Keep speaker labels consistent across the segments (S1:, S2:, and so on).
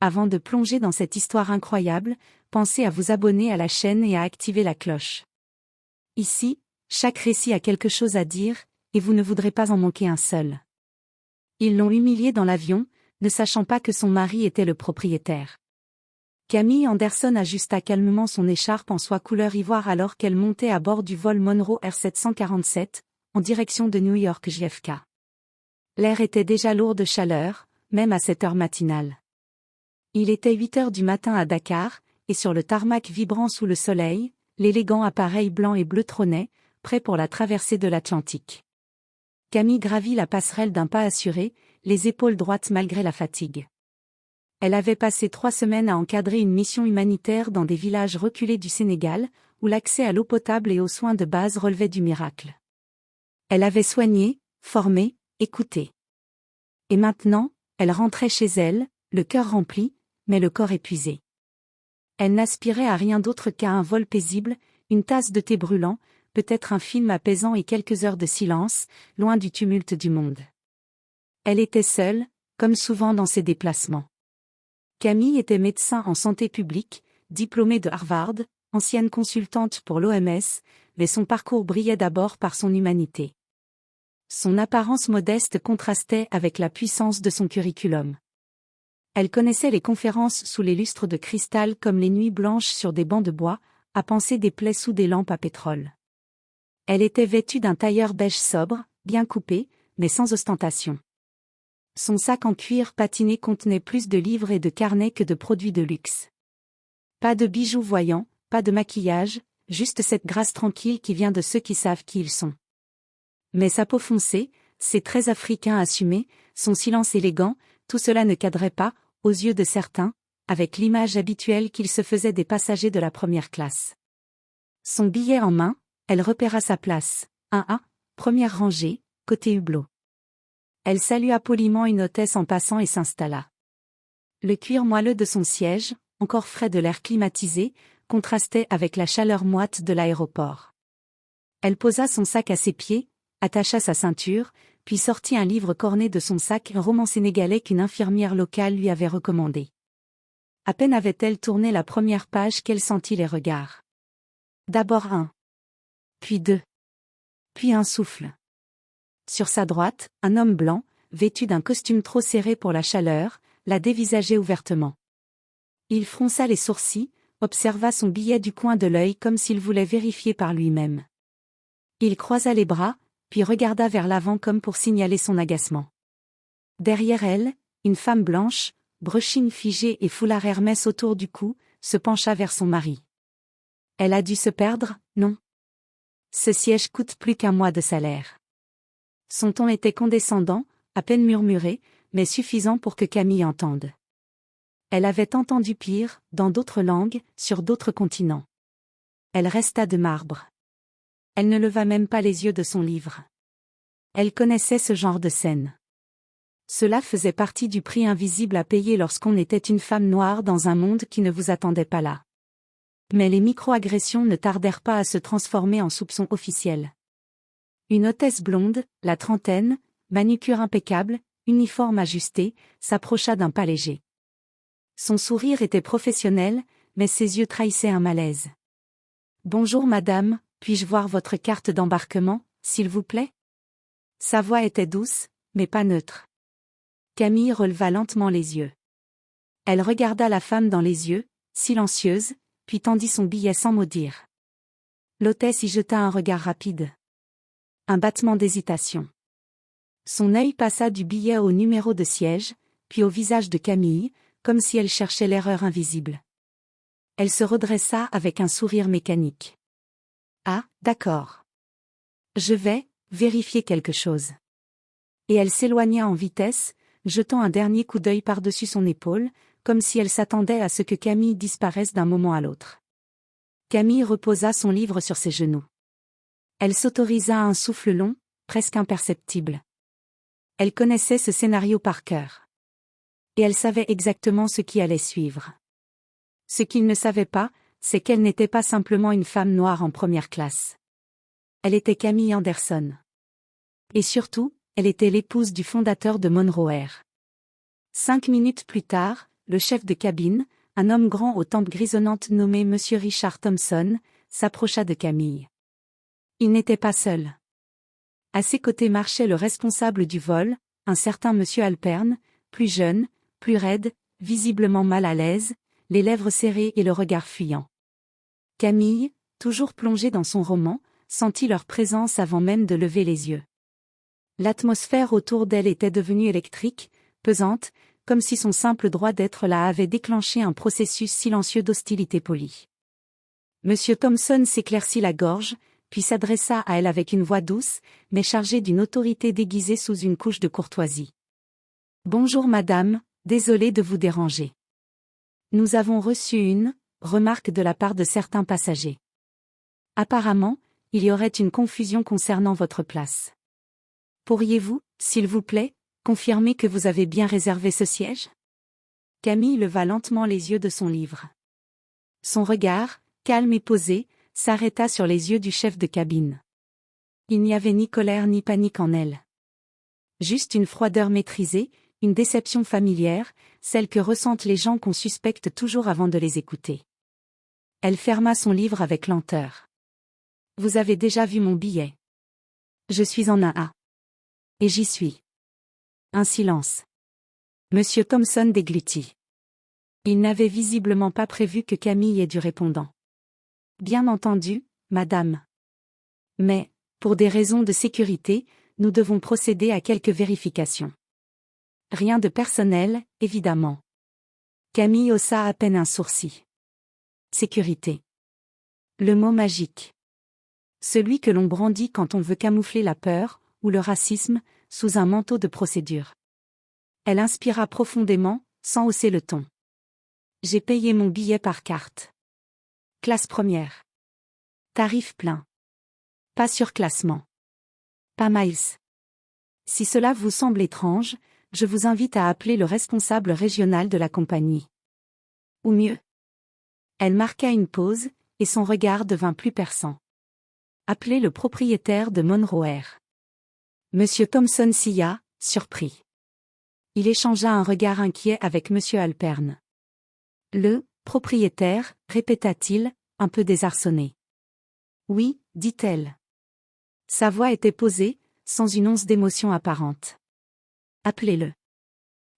S1: Avant de plonger dans cette histoire incroyable, pensez à vous abonner à la chaîne et à activer la cloche. Ici, chaque récit a quelque chose à dire, et vous ne voudrez pas en manquer un seul. Ils l'ont humiliée dans l'avion, ne sachant pas que son mari était le propriétaire. Camille Anderson ajusta calmement son écharpe en soie couleur ivoire alors qu'elle montait à bord du vol Monroe Air 747, en direction de New York JFK. L'air était déjà lourd de chaleur, même à cette heure matinale. Il était 8 heures du matin à Dakar, et sur le tarmac vibrant sous le soleil, l'élégant appareil blanc et bleu trônait, prêt pour la traversée de l'Atlantique. Camille gravit la passerelle d'un pas assuré, les épaules droites malgré la fatigue. Elle avait passé 3 semaines à encadrer une mission humanitaire dans des villages reculés du Sénégal, où l'accès à l'eau potable et aux soins de base relevait du miracle. Elle avait soigné, formé, écouté. Et maintenant, elle rentrait chez elle, le cœur rempli, mais le corps épuisé. Elle n'aspirait à rien d'autre qu'à un vol paisible, une tasse de thé brûlant, peut-être un film apaisant et quelques heures de silence, loin du tumulte du monde. Elle était seule, comme souvent dans ses déplacements. Camille était médecin en santé publique, diplômée de Harvard, ancienne consultante pour l'OMS, mais son parcours brillait d'abord par son humanité. Son apparence modeste contrastait avec la puissance de son curriculum. Elle connaissait les conférences sous les lustres de cristal comme les nuits blanches sur des bancs de bois, à panser des plaies sous des lampes à pétrole. Elle était vêtue d'un tailleur beige sobre, bien coupé, mais sans ostentation. Son sac en cuir patiné contenait plus de livres et de carnets que de produits de luxe. Pas de bijoux voyants, pas de maquillage, juste cette grâce tranquille qui vient de ceux qui savent qui ils sont. Mais sa peau foncée, ses traits africains assumés, son silence élégant, tout cela ne cadrait pas, aux yeux de certains, avec l'image habituelle qu'il se faisait des passagers de la première classe. Son billet en main, elle repéra sa place, 1A, première rangée, côté hublot. Elle salua poliment une hôtesse en passant et s'installa. Le cuir moelleux de son siège, encore frais de l'air climatisé, contrastait avec la chaleur moite de l'aéroport. Elle posa son sac à ses pieds, attacha sa ceinture, puis sortit un livre corné de son sac, un roman sénégalais qu'une infirmière locale lui avait recommandé. À peine avait-elle tourné la première page qu'elle sentit les regards. D'abord un. Puis deux. Puis un souffle. Sur sa droite, un homme blanc, vêtu d'un costume trop serré pour la chaleur, la dévisageait ouvertement. Il fronça les sourcils, observa son billet du coin de l'œil comme s'il voulait vérifier par lui-même. Il croisa les bras, puis regarda vers l'avant comme pour signaler son agacement. Derrière elle, une femme blanche, brushing figée et foulard Hermès autour du cou, se pencha vers son mari. Elle a dû se perdre, non? Ce siège coûte plus qu'1 mois de salaire. Son ton était condescendant, à peine murmuré, mais suffisant pour que Camille entende. Elle avait entendu pire, dans d'autres langues, sur d'autres continents. Elle resta de marbre. Elle ne leva même pas les yeux de son livre. Elle connaissait ce genre de scène. Cela faisait partie du prix invisible à payer lorsqu'on était une femme noire dans un monde qui ne vous attendait pas là. Mais les micro-agressions ne tardèrent pas à se transformer en soupçons officiels. Une hôtesse blonde, la trentaine, manucure impeccable, uniforme ajusté, s'approcha d'un pas léger. Son sourire était professionnel, mais ses yeux trahissaient un malaise. « Bonjour madame, puis-je voir votre carte d'embarquement, s'il vous plaît ?» Sa voix était douce, mais pas neutre. Camille releva lentement les yeux. Elle regarda la femme dans les yeux, silencieuse, puis tendit son billet sans mot dire. L'hôtesse y jeta un regard rapide. Un battement d'hésitation. Son œil passa du billet au numéro de siège, puis au visage de Camille, comme si elle cherchait l'erreur invisible. Elle se redressa avec un sourire mécanique. Ah, d'accord. Je vais vérifier quelque chose. Et elle s'éloigna en vitesse, jetant un dernier coup d'œil par-dessus son épaule, comme si elle s'attendait à ce que Camille disparaisse d'un moment à l'autre. Camille reposa son livre sur ses genoux. Elle s'autorisa un souffle long, presque imperceptible. Elle connaissait ce scénario par cœur. Et elle savait exactement ce qui allait suivre. Ce qu'il ne savait pas, c'est qu'elle n'était pas simplement une femme noire en première classe. Elle était Camille Anderson. Et surtout, elle était l'épouse du fondateur de Monroe Air. 5 minutes plus tard, le chef de cabine, un homme grand aux tempes grisonnantes nommé Monsieur Richard Thompson, s'approcha de Camille. Il n'était pas seul. À ses côtés marchait le responsable du vol, un certain Monsieur Alperne, plus jeune, plus raide, visiblement mal à l'aise, les lèvres serrées et le regard fuyant. Camille, toujours plongée dans son roman, sentit leur présence avant même de lever les yeux. L'atmosphère autour d'elle était devenue électrique, pesante, comme si son simple droit d'être là avait déclenché un processus silencieux d'hostilité polie. Monsieur Thompson s'éclaircit la gorge, puis s'adressa à elle avec une voix douce, mais chargée d'une autorité déguisée sous une couche de courtoisie. « Bonjour madame, désolé de vous déranger. Nous avons reçu une remarque de la part de certains passagers. Apparemment, il y aurait une confusion concernant votre place. Pourriez-vous, s'il vous plaît, confirmer que vous avez bien réservé ce siège ?» Camille leva lentement les yeux de son livre. Son regard, calme et posé, s'arrêta sur les yeux du chef de cabine. Il n'y avait ni colère ni panique en elle. Juste une froideur maîtrisée, une déception familière, celle que ressentent les gens qu'on suspecte toujours avant de les écouter. Elle ferma son livre avec lenteur. « Vous avez déjà vu mon billet. Je suis en 1A. Et j'y suis. » Un silence. Monsieur Thompson déglutit. Il n'avait visiblement pas prévu que Camille ait du répondant. « Bien entendu, madame. Mais, pour des raisons de sécurité, nous devons procéder à quelques vérifications. Rien de personnel, évidemment. » Camille haussa à peine un sourcil. Sécurité. Le mot magique. Celui que l'on brandit quand on veut camoufler la peur, ou le racisme, sous un manteau de procédure. Elle inspira profondément, sans hausser le ton. « J'ai payé mon billet par carte. Classe première. Tarif plein. Pas surclassement. Pas miles. Si cela vous semble étrange, je vous invite à appeler le responsable régional de la compagnie. Ou mieux. » Elle marqua une pause, et son regard devint plus perçant. « Appelez le propriétaire de Monroe Air. » Monsieur Thompson sia, surpris. Il échangea un regard inquiet avec Monsieur Alperne. « Le propriétaire, répéta-t-il, un peu désarçonné. « Oui, dit-elle. » Sa voix était posée, sans une once d'émotion apparente. « Appelez-le. »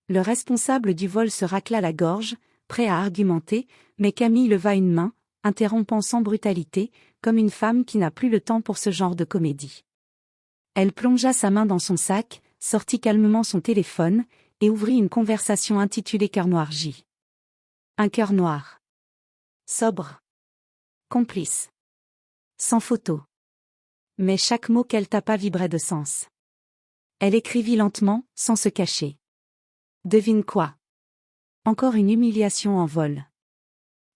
S1: Le responsable du vol se racla la gorge, prêt à argumenter, mais Camille leva une main, interrompant sans brutalité, comme une femme qui n'a plus le temps pour ce genre de comédie. Elle plongea sa main dans son sac, sortit calmement son téléphone, et ouvrit une conversation intitulée Cœur noir J. Un cœur noir. Sobre. Complice. Sans photo. Mais chaque mot qu'elle tapa vibrait de sens. Elle écrivit lentement, sans se cacher. Devine quoi? Encore une humiliation en vol.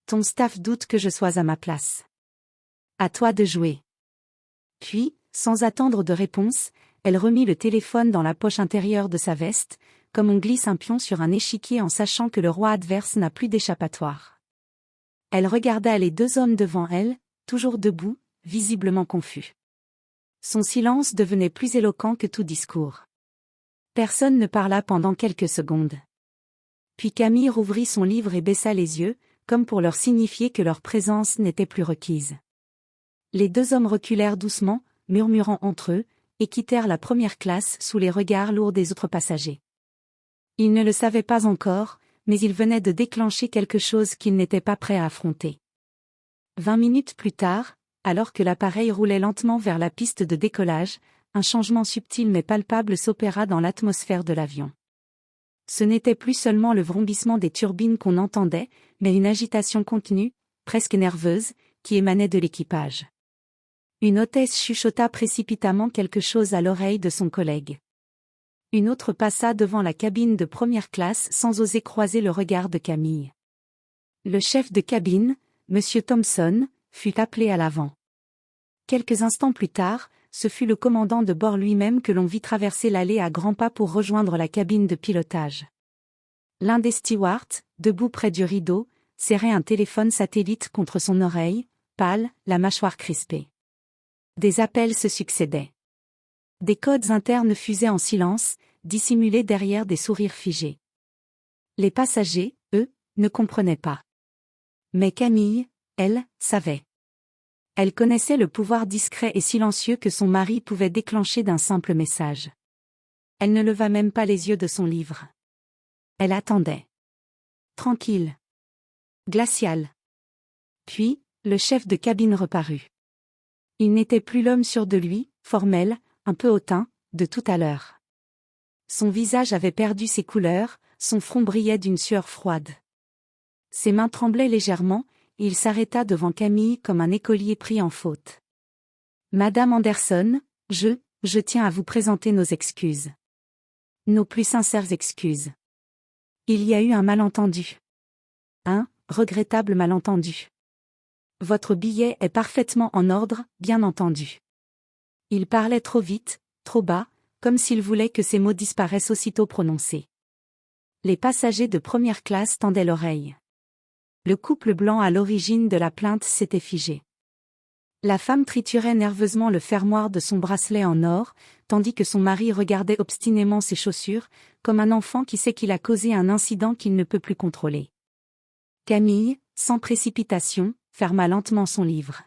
S1: Ton staff doute que je sois à ma place. À toi de jouer. Puis, sans attendre de réponse, elle remit le téléphone dans la poche intérieure de sa veste, comme on glisse un pion sur un échiquier en sachant que le roi adverse n'a plus d'échappatoire. Elle regarda les deux hommes devant elle, toujours debout, visiblement confus. Son silence devenait plus éloquent que tout discours. Personne ne parla pendant quelques secondes. Puis Camille rouvrit son livre et baissa les yeux, comme pour leur signifier que leur présence n'était plus requise. Les deux hommes reculèrent doucement, murmurant entre eux, et quittèrent la première classe sous les regards lourds des autres passagers. Ils ne le savaient pas encore, mais ils venaient de déclencher quelque chose qu'ils n'étaient pas prêts à affronter. 20 minutes plus tard, alors que l'appareil roulait lentement vers la piste de décollage, un changement subtil mais palpable s'opéra dans l'atmosphère de l'avion. Ce n'était plus seulement le vrombissement des turbines qu'on entendait, mais une agitation contenue, presque nerveuse, qui émanait de l'équipage. Une hôtesse chuchota précipitamment quelque chose à l'oreille de son collègue. Une autre passa devant la cabine de première classe sans oser croiser le regard de Camille. Le chef de cabine, Monsieur Thompson, fut appelé à l'avant. Quelques instants plus tard, ce fut le commandant de bord lui-même que l'on vit traverser l'allée à grands pas pour rejoindre la cabine de pilotage. L'un des stewards, debout près du rideau, serrait un téléphone satellite contre son oreille, pâle, la mâchoire crispée. Des appels se succédaient. Des codes internes fusaient en silence, dissimulés derrière des sourires figés. Les passagers, eux, ne comprenaient pas. Mais Camille, elle, savait. Elle connaissait le pouvoir discret et silencieux que son mari pouvait déclencher d'un simple message. Elle ne leva même pas les yeux de son livre. Elle attendait. Tranquille. Glaciale. Puis, le chef de cabine reparut. Il n'était plus l'homme sûr de lui, formel, un peu hautain, de tout à l'heure. Son visage avait perdu ses couleurs, son front brillait d'une sueur froide. Ses mains tremblaient légèrement, et il s'arrêta devant Camille comme un écolier pris en faute. « Madame Anderson, je tiens à vous présenter nos excuses. Nos plus sincères excuses. Il y a eu un malentendu. Un regrettable malentendu. Votre billet est parfaitement en ordre, bien entendu. » Il parlait trop vite, trop bas, comme s'il voulait que ses mots disparaissent aussitôt prononcés. Les passagers de première classe tendaient l'oreille. Le couple blanc à l'origine de la plainte s'était figé. La femme triturait nerveusement le fermoir de son bracelet en or, tandis que son mari regardait obstinément ses chaussures, comme un enfant qui sait qu'il a causé un incident qu'il ne peut plus contrôler. Camille, sans précipitation, ferma lentement son livre.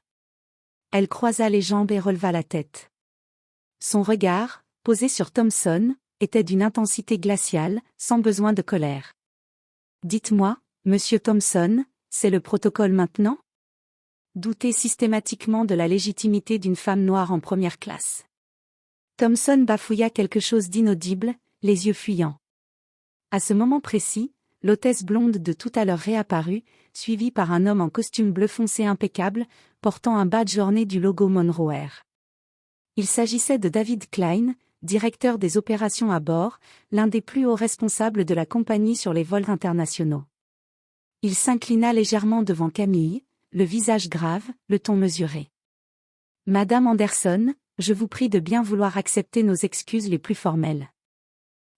S1: Elle croisa les jambes et releva la tête. Son regard, posé sur Thompson, était d'une intensité glaciale, sans besoin de colère. « Dites-moi, Monsieur Thompson, c'est le protocole maintenant ?» Douter systématiquement de la légitimité d'une femme noire en première classe. Thompson bafouilla quelque chose d'inaudible, les yeux fuyants. À ce moment précis, l'hôtesse blonde de tout à l'heure réapparut, suivie par un homme en costume bleu foncé impeccable, portant un badge orné du logo Monroe Air. Il s'agissait de David Klein, directeur des opérations à bord, l'un des plus hauts responsables de la compagnie sur les vols internationaux. Il s'inclina légèrement devant Camille, le visage grave, le ton mesuré. « Madame Anderson, je vous prie de bien vouloir accepter nos excuses les plus formelles.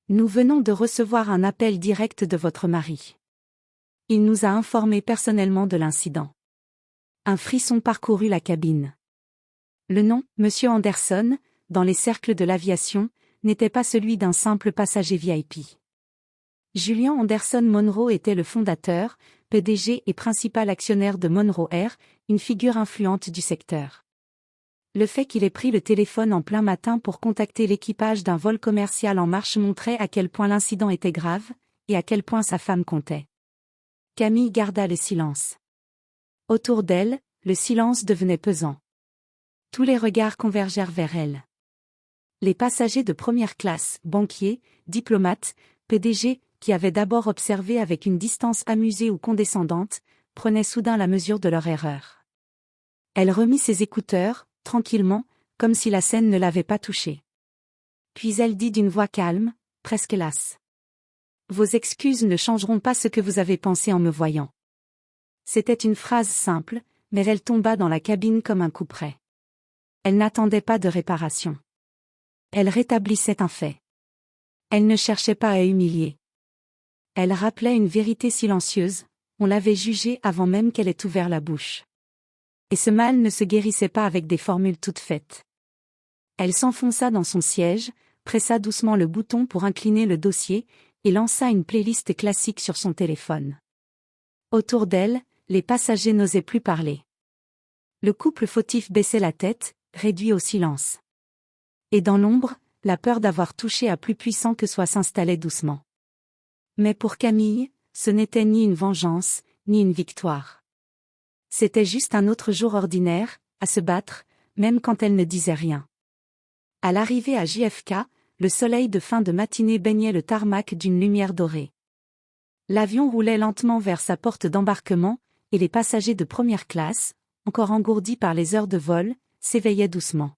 S1: Nous venons de recevoir un appel direct de votre mari. Il nous a informés personnellement de l'incident. » Un frisson parcourut la cabine. Le nom, Monsieur Anderson, dans les cercles de l'aviation, n'était pas celui d'un simple passager VIP. Julian Anderson Monroe était le fondateur, PDG et principal actionnaire de Monroe Air, une figure influente du secteur. Le fait qu'il ait pris le téléphone en plein matin pour contacter l'équipage d'un vol commercial en marche montrait à quel point l'incident était grave, et à quel point sa femme comptait. Camille garda le silence. Autour d'elle, le silence devenait pesant. Tous les regards convergèrent vers elle. Les passagers de première classe, banquiers, diplomates, PDG, qui avaient d'abord observé avec une distance amusée ou condescendante, prenaient soudain la mesure de leur erreur. Elle remit ses écouteurs, tranquillement, comme si la scène ne l'avait pas touchée. Puis elle dit d'une voix calme, presque lasse. « Vos excuses ne changeront pas ce que vous avez pensé en me voyant. » C'était une phrase simple, mais elle tomba dans la cabine comme un couperet. Elle n'attendait pas de réparation. Elle rétablissait un fait. Elle ne cherchait pas à humilier. Elle rappelait une vérité silencieuse, on l'avait jugée avant même qu'elle ait ouvert la bouche. Et ce mal ne se guérissait pas avec des formules toutes faites. Elle s'enfonça dans son siège, pressa doucement le bouton pour incliner le dossier, et lança une playlist classique sur son téléphone. Autour d'elle, les passagers n'osaient plus parler. Le couple fautif baissait la tête, réduit au silence. Et dans l'ombre, la peur d'avoir touché à plus puissant que soi s'installait doucement. Mais pour Camille, ce n'était ni une vengeance, ni une victoire. C'était juste un autre jour ordinaire, à se battre, même quand elle ne disait rien. À l'arrivée à JFK, le soleil de fin de matinée baignait le tarmac d'une lumière dorée. L'avion roulait lentement vers sa porte d'embarquement, et les passagers de première classe, encore engourdis par les heures de vol, s'éveillaient doucement.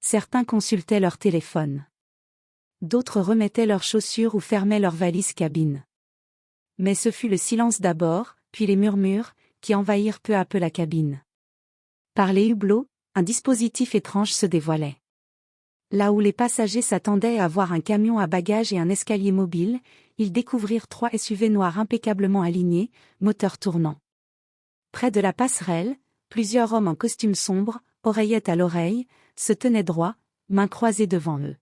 S1: Certains consultaient leur téléphone. D'autres remettaient leurs chaussures ou fermaient leur valise cabine. Mais ce fut le silence d'abord, puis les murmures, qui envahirent peu à peu la cabine. Par les hublots, un dispositif étrange se dévoilait. Là où les passagers s'attendaient à voir un camion à bagages et un escalier mobile, ils découvrirent 3 SUV noirs impeccablement alignés, moteurs tournants. Près de la passerelle, plusieurs hommes en costume sombre, oreillettes à l'oreille, se tenaient droits, mains croisées devant eux.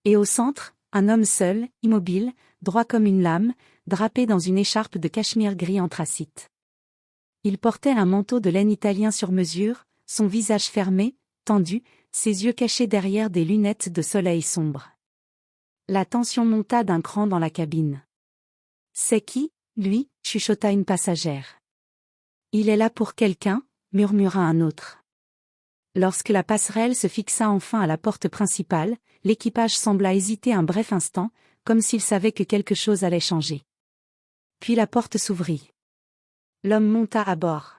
S1: Et au centre, un homme seul, immobile, droit comme une lame, drapé dans une écharpe de cachemire gris anthracite. Il portait un manteau de laine italien sur mesure, son visage fermé, tendu, ses yeux cachés derrière des lunettes de soleil sombre. La tension monta d'un cran dans la cabine. « C'est qui, lui » chuchota une passagère. « Il est là pour quelqu'un » murmura un autre. Lorsque la passerelle se fixa enfin à la porte principale, l'équipage sembla hésiter un bref instant, comme s'il savait que quelque chose allait changer. Puis la porte s'ouvrit. L'homme monta à bord.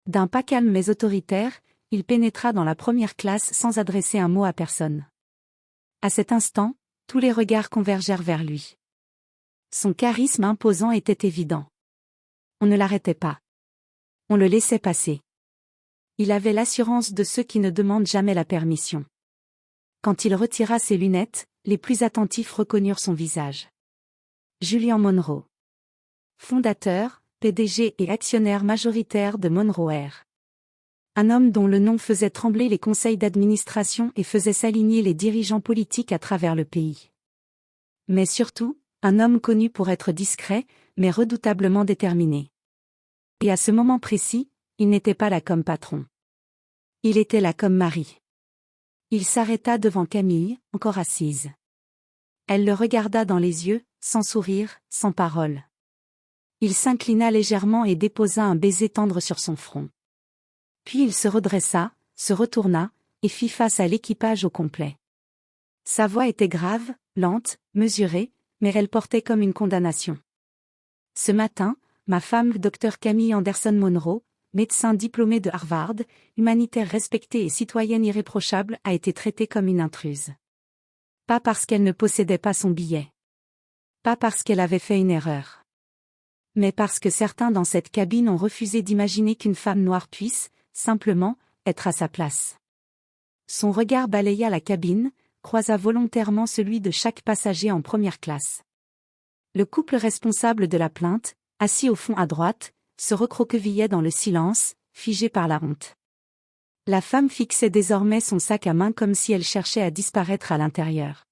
S1: D'un pas calme mais autoritaire, il pénétra dans la première classe sans adresser un mot à personne. À cet instant, tous les regards convergèrent vers lui. Son charisme imposant était évident. On ne l'arrêtait pas. On le laissait passer. Il avait l'assurance de ceux qui ne demandent jamais la permission. Quand il retira ses lunettes, les plus attentifs reconnurent son visage. Julian Monroe. Fondateur, PDG et actionnaire majoritaire de Monroe Air. Un homme dont le nom faisait trembler les conseils d'administration et faisait s'aligner les dirigeants politiques à travers le pays. Mais surtout, un homme connu pour être discret, mais redoutablement déterminé. Et à ce moment précis, il n'était pas là comme patron. Il était là comme mari. Il s'arrêta devant Camille, encore assise. Elle le regarda dans les yeux, sans sourire, sans parole. Il s'inclina légèrement et déposa un baiser tendre sur son front. Puis il se redressa, se retourna, et fit face à l'équipage au complet. Sa voix était grave, lente, mesurée, mais elle portait comme une condamnation. Ce matin, ma femme, Dr Camille Anderson Monroe, médecin diplômée de Harvard, humanitaire respectée et citoyenne irréprochable, a été traitée comme une intruse. Pas parce qu'elle ne possédait pas son billet. Pas parce qu'elle avait fait une erreur. Mais parce que certains dans cette cabine ont refusé d'imaginer qu'une femme noire puisse, simplement, être à sa place. Son regard balaya la cabine, croisa volontairement celui de chaque passager en première classe. Le couple responsable de la plainte, assis au fond à droite, se recroquevillait dans le silence, figé par la honte. La femme fixait désormais son sac à main comme si elle cherchait à disparaître à l'intérieur.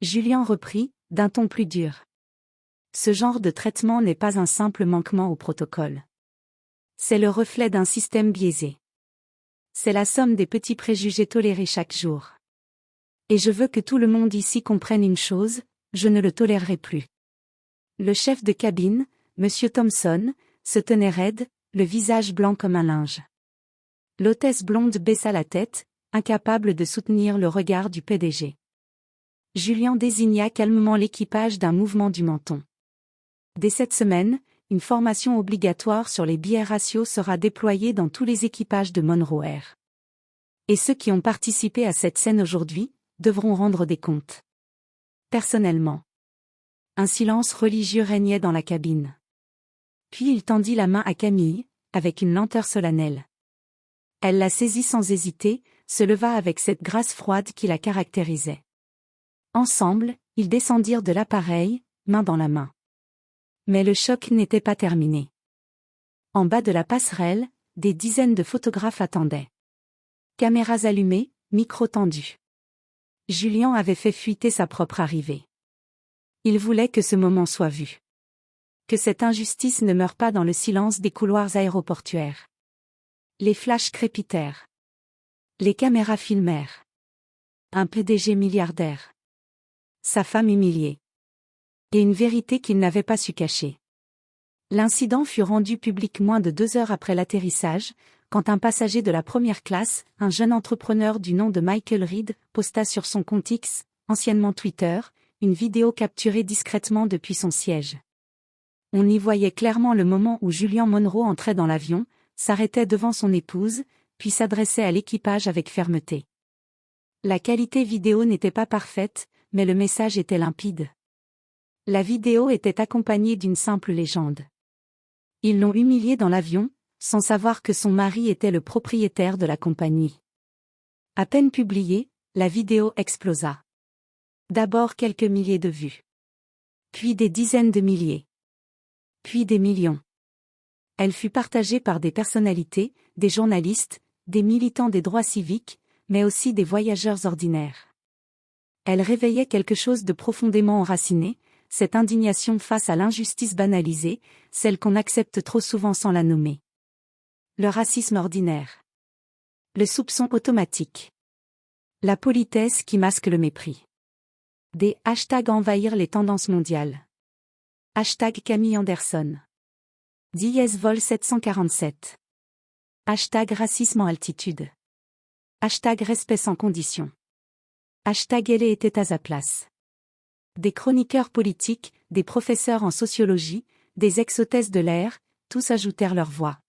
S1: Julian reprit, d'un ton plus dur. Ce genre de traitement n'est pas un simple manquement au protocole. C'est le reflet d'un système biaisé. C'est la somme des petits préjugés tolérés chaque jour. Et je veux que tout le monde ici comprenne une chose, je ne le tolérerai plus. Le chef de cabine, M. Thompson, se tenait raide, le visage blanc comme un linge. L'hôtesse blonde baissa la tête, incapable de soutenir le regard du PDG. Julian désigna calmement l'équipage d'un mouvement du menton. Dès cette semaine, une formation obligatoire sur les biais raciaux sera déployée dans tous les équipages de Monroe Air. Et ceux qui ont participé à cette scène aujourd'hui devront rendre des comptes. Personnellement. Un silence religieux régnait dans la cabine. Puis il tendit la main à Camille, avec une lenteur solennelle. Elle la saisit sans hésiter, se leva avec cette grâce froide qui la caractérisait. Ensemble, ils descendirent de l'appareil, main dans la main. Mais le choc n'était pas terminé. En bas de la passerelle, des dizaines de photographes attendaient. Caméras allumées, micros tendus. Julian avait fait fuiter sa propre arrivée. Il voulait que ce moment soit vu. Que cette injustice ne meure pas dans le silence des couloirs aéroportuaires. Les flashs crépitèrent. Les caméras filmèrent. Un PDG milliardaire. Sa femme humiliée. Et une vérité qu'il n'avait pas su cacher. L'incident fut rendu public moins de 2 heures après l'atterrissage, quand un passager de la première classe, un jeune entrepreneur du nom de Michael Reed, posta sur son compte X, anciennement Twitter, une vidéo capturée discrètement depuis son siège. On y voyait clairement le moment où Julian Monroe entrait dans l'avion, s'arrêtait devant son épouse, puis s'adressait à l'équipage avec fermeté. La qualité vidéo n'était pas parfaite, mais le message était limpide. La vidéo était accompagnée d'une simple légende. Ils l'ont humiliée dans l'avion, sans savoir que son mari était le propriétaire de la compagnie. À peine publiée, la vidéo explosa. D'abord quelques milliers de vues. Puis des dizaines de milliers. Puis des millions. Elle fut partagée par des personnalités, des journalistes, des militants des droits civiques, mais aussi des voyageurs ordinaires. Elle réveillait quelque chose de profondément enraciné, cette indignation face à l'injustice banalisée, celle qu'on accepte trop souvent sans la nommer. Le racisme ordinaire. Le soupçon automatique. La politesse qui masque le mépris. Des hashtags envahir les tendances mondiales. Hashtag Camille Anderson. Dièse vol 747. Hashtag racisme en altitude. Hashtag respect sans condition. Hashtag elle était à sa place. Des chroniqueurs politiques, des professeurs en sociologie, des ex-hôtesses de l'air, tous ajoutèrent leur voix.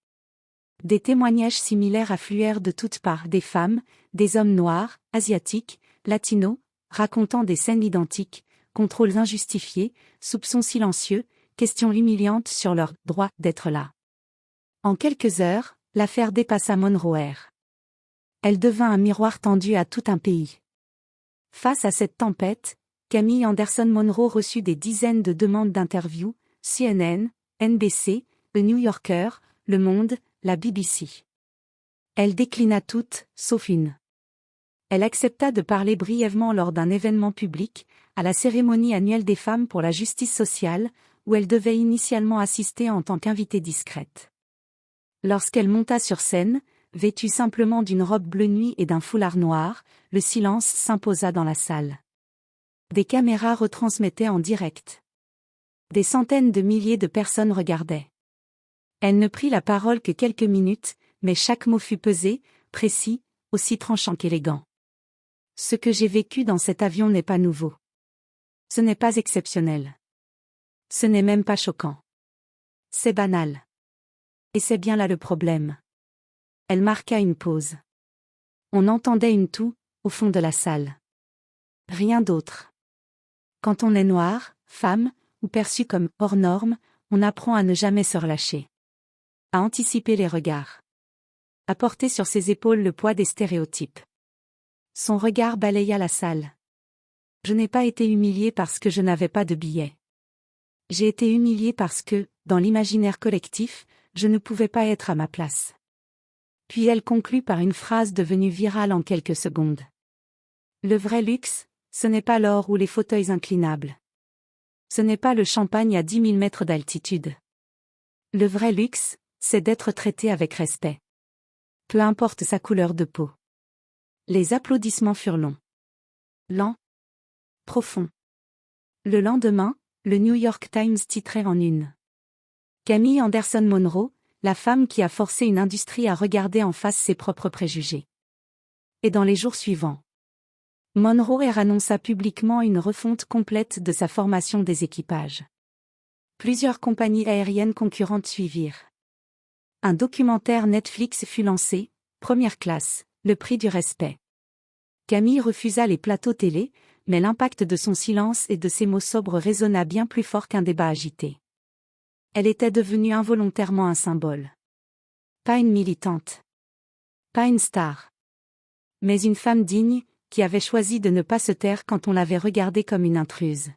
S1: Des témoignages similaires affluèrent de toutes parts, des femmes, des hommes noirs, asiatiques, latinos, racontant des scènes identiques, contrôles injustifiés, soupçons silencieux, questions humiliantes sur leur droit d'être là. En quelques heures, l'affaire dépassa Monroe. Elle devint un miroir tendu à tout un pays. Face à cette tempête, Camille Anderson Monroe reçut des dizaines de demandes d'interviews, CNN, NBC, The New Yorker, Le Monde, la BBC. Elle déclina toutes, sauf une. Elle accepta de parler brièvement lors d'un événement public, à la cérémonie annuelle des femmes pour la justice sociale, où elle devait initialement assister en tant qu'invitée discrète. Lorsqu'elle monta sur scène, vêtue simplement d'une robe bleu nuit et d'un foulard noir, le silence s'imposa dans la salle. Des caméras retransmettaient en direct. Des centaines de milliers de personnes regardaient. Elle ne prit la parole que quelques minutes, mais chaque mot fut pesé, précis, aussi tranchant qu'élégant. Ce que j'ai vécu dans cet avion n'est pas nouveau. Ce n'est pas exceptionnel. Ce n'est même pas choquant. C'est banal. Et c'est bien là le problème. Elle marqua une pause. On entendait une toux, au fond de la salle. Rien d'autre. Quand on est noir, femme, ou perçu comme hors norme, on apprend à ne jamais se relâcher. À anticiper les regards. À porter sur ses épaules le poids des stéréotypes. Son regard balaya la salle. Je n'ai pas été humiliée parce que je n'avais pas de billet. J'ai été humiliée parce que, dans l'imaginaire collectif, je ne pouvais pas être à ma place. Puis elle conclut par une phrase devenue virale en quelques secondes. Le vrai luxe, ce n'est pas l'or ou les fauteuils inclinables. Ce n'est pas le champagne à 10 000 mètres d'altitude. Le vrai luxe, c'est d'être traité avec respect. Peu importe sa couleur de peau. Les applaudissements furent longs. Lents. Profonds. Le lendemain, le New York Times titrait en une. Camille Anderson Monroe, la femme qui a forcé une industrie à regarder en face ses propres préjugés. Et dans les jours suivants, Monroe annonça publiquement une refonte complète de sa formation des équipages. Plusieurs compagnies aériennes concurrentes suivirent. Un documentaire Netflix fut lancé, Première classe, le prix du respect. Camille refusa les plateaux télé, mais l'impact de son silence et de ses mots sobres résonna bien plus fort qu'un débat agité. Elle était devenue involontairement un symbole. Pas une militante. Pas une star. Mais une femme digne, qui avait choisi de ne pas se taire quand on l'avait regardée comme une intruse.